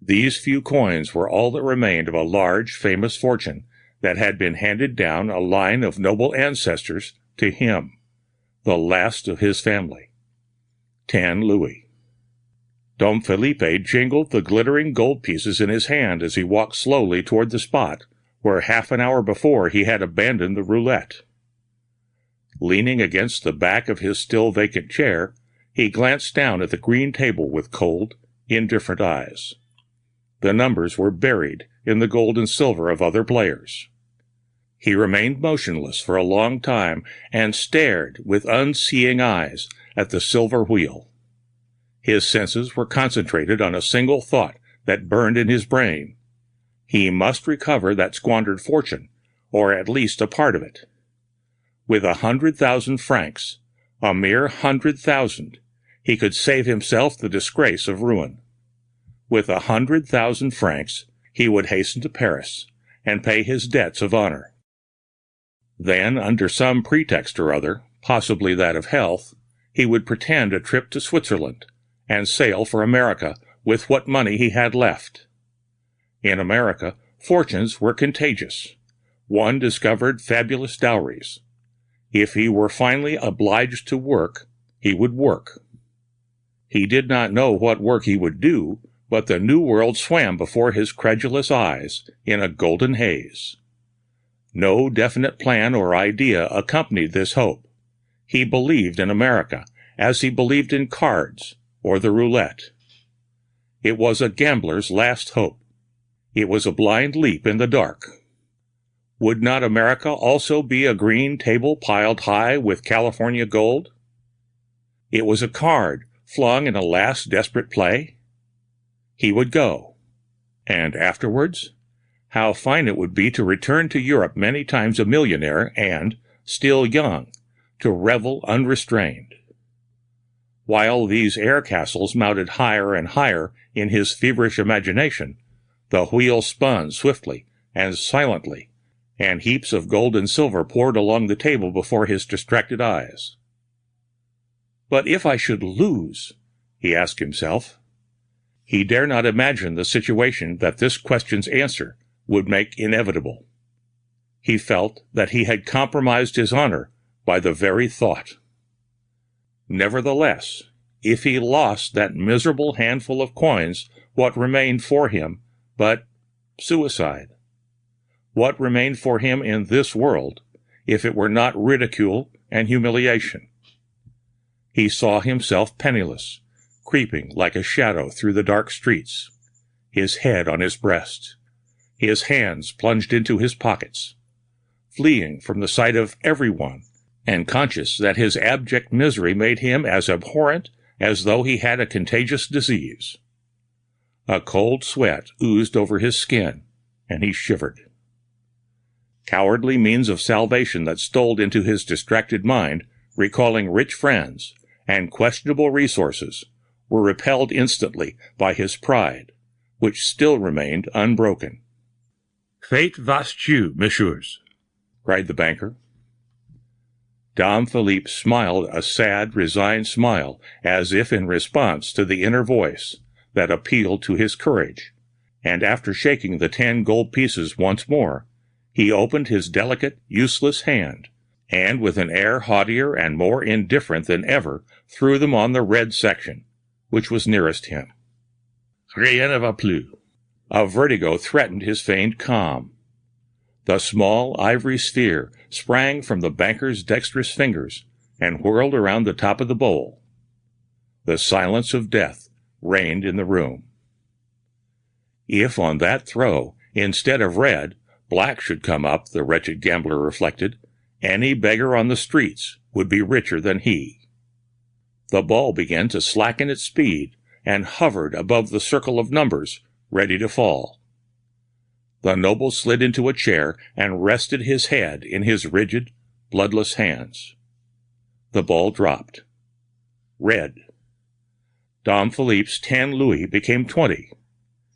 These few coins were all that remained of a large, famous fortune that had been handed down a line of noble ancestors to him, the last of his family. 10 louis. Dom Philippe jingled the glittering gold pieces in his hand as he walked slowly toward the spot where half an hour before he had abandoned the roulette. Leaning against the back of his still vacant chair, he glanced down at the green table with cold, indifferent eyes. The numbers were buried in the gold and silver of other players. He remained motionless for a long time and stared with unseeing eyes at the silver wheel. His senses were concentrated on a single thought that burned in his brain. He must recover that squandered fortune, or at least a part of it. With 100,000 francs, a mere 100,000, he could save himself the disgrace of ruin. With 100,000 francs, he would hasten to Paris and pay his debts of honor. Then, under some pretext or other, possibly that of health, he would pretend a trip to Switzerland and sail for America with what money he had left. In America, fortunes were contagious. One discovered fabulous dowries. If he were finally obliged to work, he would work. He did not know what work he would do, but the new world swam before his credulous eyes in a golden haze. No definite plan or idea accompanied this hope. He believed in America, as he believed in cards or the roulette. It was a gambler's last hope. It was a blind leap in the dark. Would not America also be a green table piled high with California gold? It was a card flung in a last desperate play. He would go. And afterwards? How fine it would be to return to Europe many times a millionaire and, still young, to revel unrestrained. While these air castles mounted higher and higher in his feverish imagination, the wheel spun swiftly and silently, and heaps of gold and silver poured along the table before his distracted eyes. But if I should lose, he asked himself. He dare not imagine the situation that this question's answer would make inevitable. He felt that he had compromised his honor by the very thought. Nevertheless, if he lost that miserable handful of coins, what remained for him but suicide? What remained for him in this world, if it were not ridicule and humiliation? He saw himself penniless, creeping like a shadow through the dark streets, his head on his breast, his hands plunged into his pockets, fleeing from the sight of everyone, and conscious that his abject misery made him as abhorrent as though he had a contagious disease. A cold sweat oozed over his skin, and he shivered. Cowardly means of salvation that stole into his distracted mind, recalling rich friends and questionable resources, were repelled instantly by his pride, which still remained unbroken. "Faites votre jeu, messieurs," cried the banker. Dom Philippe smiled a sad, resigned smile, as if in response to the inner voice that appealed to his courage, and after shaking the 10 gold pieces once more, he opened his delicate, useless hand, and with an air haughtier and more indifferent than ever, threw them on the red section, which was nearest him. Rien ne va plus. A vertigo threatened his feigned calm. The small ivory sphere sprang from the banker's dexterous fingers and whirled around the top of the bowl. The silence of death reigned in the room. If on that throw, instead of red, black should come up, the wretched gambler reflected, any beggar on the streets would be richer than he. The ball began to slacken its speed and hovered above the circle of numbers, ready to fall. The noble slid into a chair and rested his head in his rigid, bloodless hands. The ball dropped. Red. Dom Philippe's 10 louis became 20.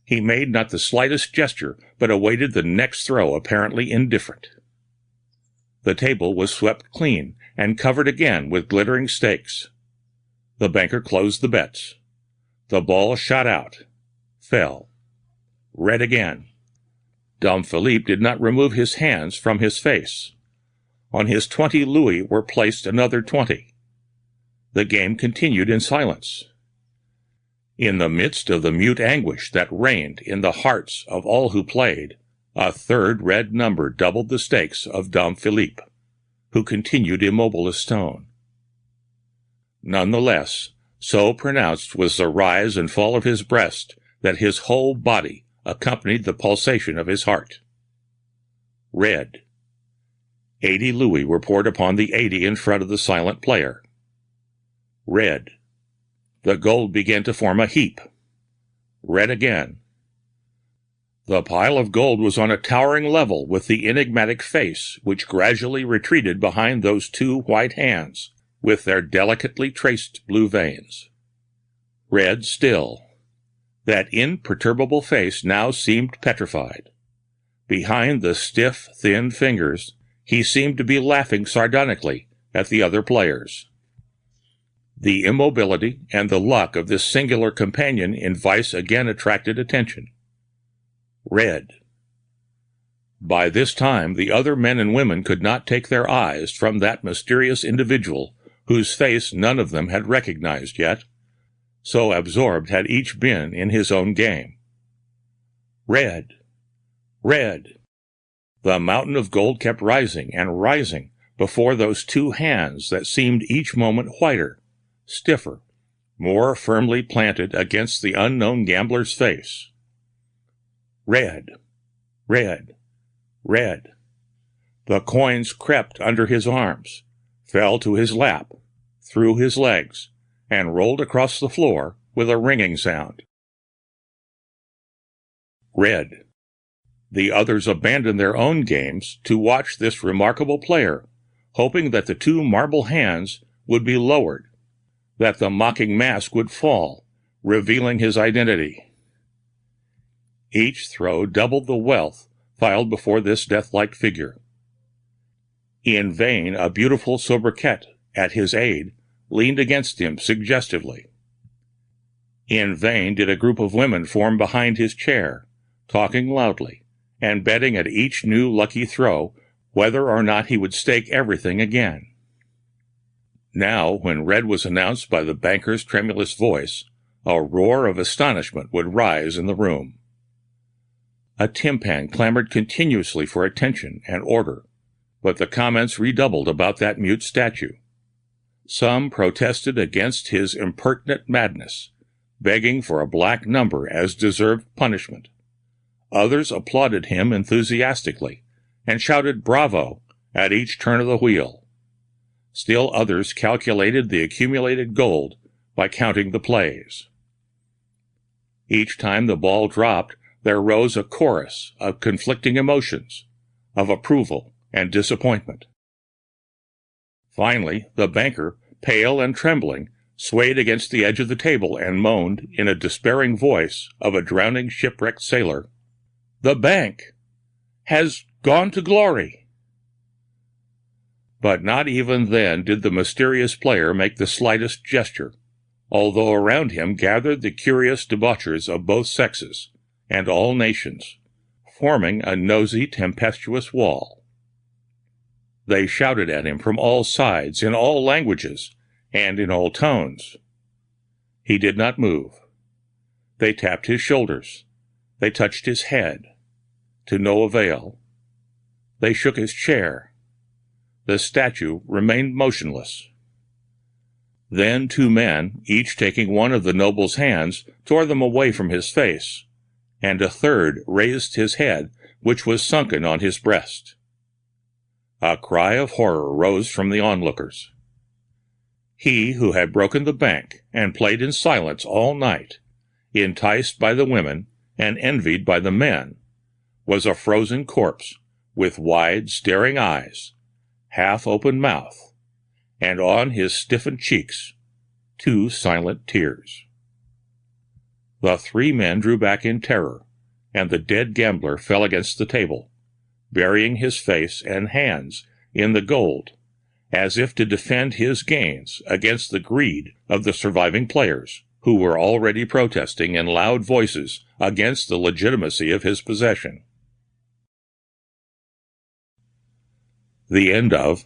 He made not the slightest gesture, but awaited the next throw, apparently indifferent. The table was swept clean and covered again with glittering stakes. The banker closed the bets. The ball shot out, fell, Red again. Dom Philippe did not remove his hands from his face. On his 20 louis were placed another 20. The game continued in silence. In the midst of the mute anguish that reigned in the hearts of all who played, a third red number doubled the stakes of Dom Philippe, who continued immobile as stone. Nonetheless, so pronounced was the rise and fall of his breast that his whole body accompanied the pulsation of his heart. Red. 80 louis were poured upon the 80 in front of the silent player. Red. The gold began to form a heap. Red again. The pile of gold was on a towering level with the enigmatic face, which gradually retreated behind those two white hands, with their delicately traced blue veins. Red still. That imperturbable face now seemed petrified. Behind the stiff, thin fingers, he seemed to be laughing sardonically at the other players. The immobility and the luck of this singular companion in vice again attracted attention. Red. By this time, the other men and women could not take their eyes from that mysterious individual whose face none of them had recognized yet, so absorbed had each been in his own game. Red. Red. The mountain of gold kept rising and rising before those two hands that seemed each moment whiter, stiffer, more firmly planted against the unknown gambler's face. Red. Red. Red. The coins crept under his arms, fell to his lap, through his legs, and rolled across the floor with a ringing sound. Red. The others abandoned their own games to watch this remarkable player, hoping that the two marble hands would be lowered, that the mocking mask would fall, revealing his identity. Each throw doubled the wealth filed before this death-like figure. In vain a beautiful sobriquet at his aid leaned against him suggestively. In vain did a group of women form behind his chair, talking loudly, and betting at each new lucky throw whether or not he would stake everything again. Now, when red was announced by the banker's tremulous voice, a roar of astonishment would rise in the room. A tympan clamored continuously for attention and order, but the comments redoubled about that mute statue. Some protested against his impertinent madness, begging for a black number as deserved punishment. Others applauded him enthusiastically and shouted bravo at each turn of the wheel. Still others calculated the accumulated gold by counting the plays. Each time the ball dropped, there rose a chorus of conflicting emotions, of approval and disappointment. Finally, the banker, pale and trembling, swayed against the edge of the table and moaned in a despairing voice of a drowning shipwrecked sailor, "The bank has gone to glory." But not even then did the mysterious player make the slightest gesture, although around him gathered the curious debauchers of both sexes and all nations, forming a nosy, tempestuous wall. They shouted at him from all sides, in all languages, and in all tones. He did not move. They tapped his shoulders. They touched his head. To no avail. They shook his chair. The statue remained motionless. Then two men, each taking one of the noble's hands, tore them away from his face, and a third raised his head, which was sunken on his breast. A cry of horror rose from the onlookers. He who had broken the bank and played in silence all night, enticed by the women and envied by the men, was a frozen corpse with wide, staring eyes, half-open mouth, and on his stiffened cheeks 2 silent tears. The 3 men drew back in terror, and the dead gambler fell against the table, burying his face and hands in the gold, as if to defend his gains against the greed of the surviving players, who were already protesting in loud voices against the legitimacy of his possession. The end of